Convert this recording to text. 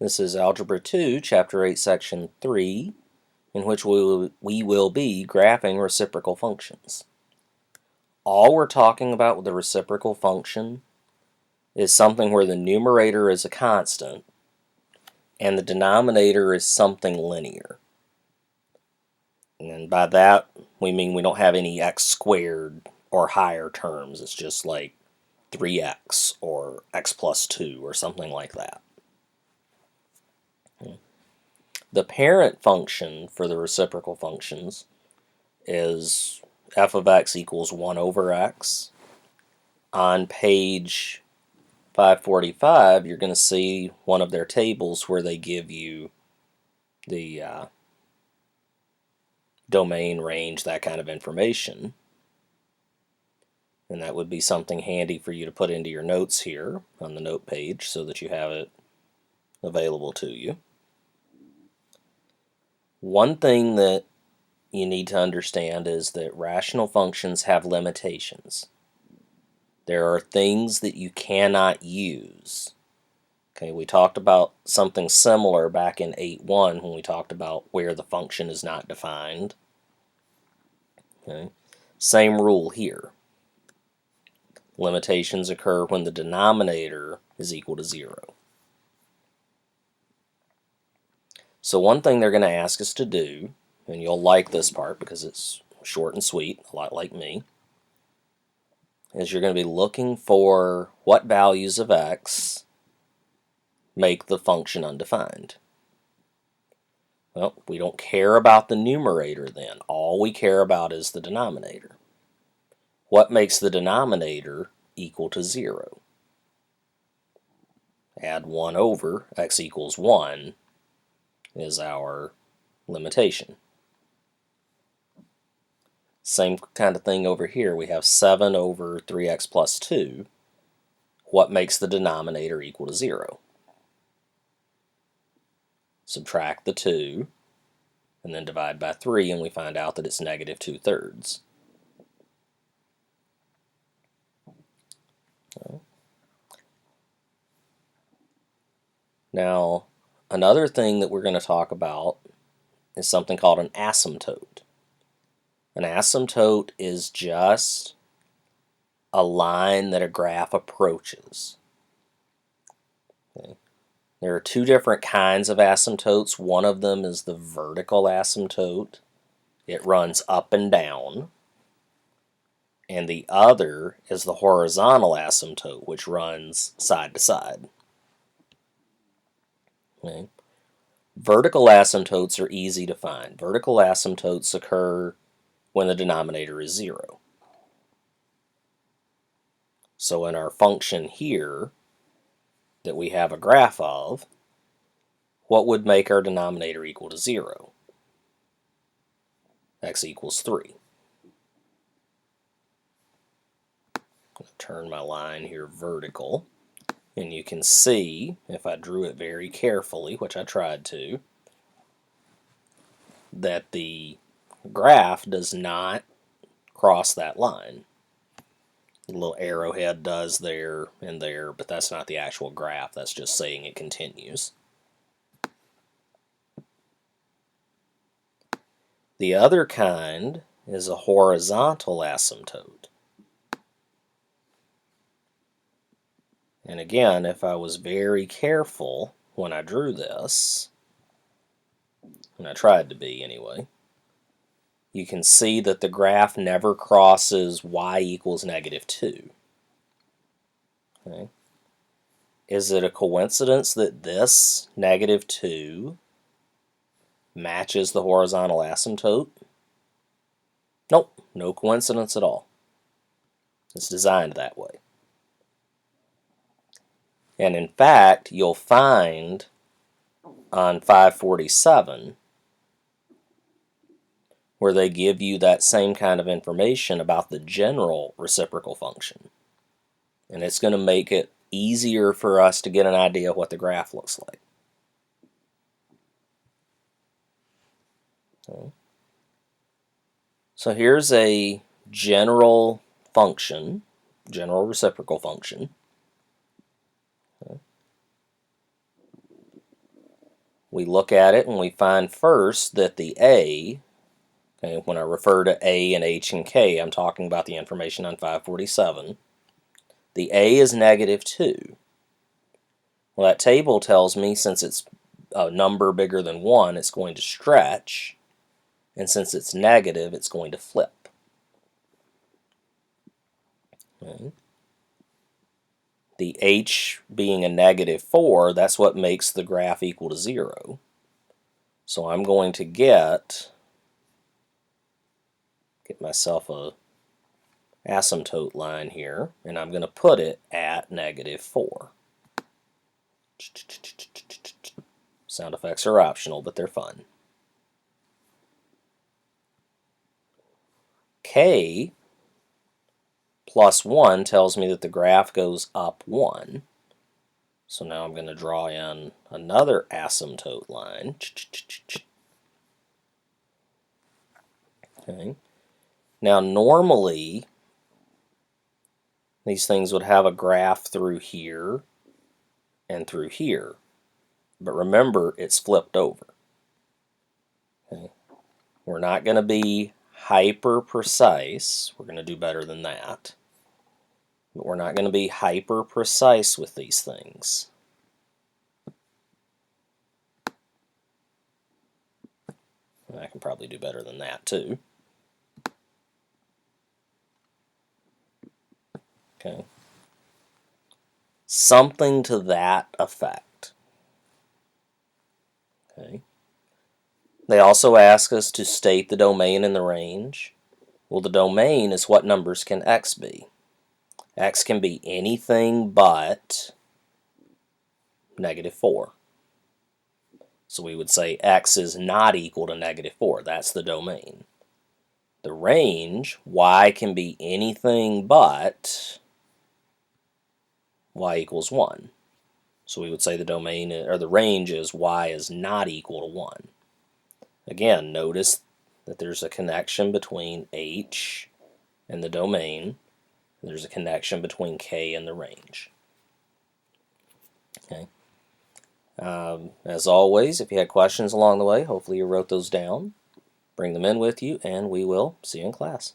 This is Algebra 2, Chapter 8, Section 3, in which we will be graphing reciprocal functions. All we're talking about with the reciprocal function is something where the numerator is a constant and the denominator is something linear. And by that, we mean we don't have any x squared or higher terms. It's just like 3x or x plus 2 or something like that. The parent function for the reciprocal functions is f of x equals 1 over x. On page 545, you're going to see one of their tables where they give you the domain, range, that kind of information. And that would be something handy for you to put into your notes here on the note page so that you have it available to you. One thing that you need to understand is that rational functions have limitations. There are things that you cannot use. Okay, we talked about something similar back in 8.1 when we talked about where the function is not defined. Okay, same rule here. Limitations occur when the denominator is equal to 0. So one thing they're going to ask us to do, and you'll like this part because it's short and sweet, a lot like me, is you're going to be looking for what values of x make the function undefined. Well, we don't care about the numerator then. All we care about is the denominator. What makes the denominator equal to 0? Add 1 over, x equals 1 is our limitation. Same kind of thing over here. We have 7 over 3x plus 2. What makes the denominator equal to 0? Subtract the 2, and then divide by 3, and we find out that it's negative 2/3. Now, another thing that we're going to talk about is something called an asymptote. An asymptote is just a line that a graph approaches. Okay. There are two different kinds of asymptotes. One of them is the vertical asymptote. It runs up and down. And the other is the horizontal asymptote, which runs side to side. Okay. Vertical asymptotes are easy to find. Vertical asymptotes occur when the denominator is 0. So in our function here that we have a graph of, what would make our denominator equal to 0? X equals 3. I'll turn my line here vertical, and you can see, if I drew it very carefully, which I tried to, that the graph does not cross that line. The little arrowhead does there and there, but that's not the actual graph. That's just saying it continues. The other kind is a horizontal asymptote. And again, if I was very careful when I drew this, and I tried to be anyway, you can see that the graph never crosses y equals negative 2. Okay. Is it a coincidence that this negative 2 matches the horizontal asymptote? Nope, no coincidence at all. It's designed that way. And in fact, you'll find on 547 where they give you that same kind of information about the general reciprocal function. And it's going to make it easier for us to get an idea of what the graph looks like. Okay. So here's a general function, general reciprocal function. Okay. we look at it and we find first that the A, okay, when I refer to A and H and K, I'm talking about the information on 547. The A is -2. Well, that table tells me since it's a number bigger than 1, it's going to stretch, and since it's negative, it's going to flip. Okay. The H being a -4, that's what makes the graph equal to 0. So I'm going to get myself a asymptote line here, and I'm going to put it at -4. Sound effects are optional, but they're fun. K plus 1 tells me that the graph goes up 1. So now I'm going to draw in another asymptote line. Okay. Now normally these things would have a graph through here and through here. But remember, it's flipped over. Okay. We're not going to be hyper precise. We're going to do better than that. But we're not going to be hyper precise with these things. And I can probably do better than that too. Okay. Something to that effect. Okay. They also ask us to state the domain and the range. Well, the domain is what numbers can x be. X can be anything but -4. So we would say x is not equal to -4. That's the domain. The range, y can be anything but y equals 1. So we would say the domain, or the range is y is not equal to 1. Again, notice that there's a connection between h and the domain. There's a connection between k and the range. Okay. As always, if you had questions along the way, hopefully you wrote those down. Bring them in with you, and we will see you in class.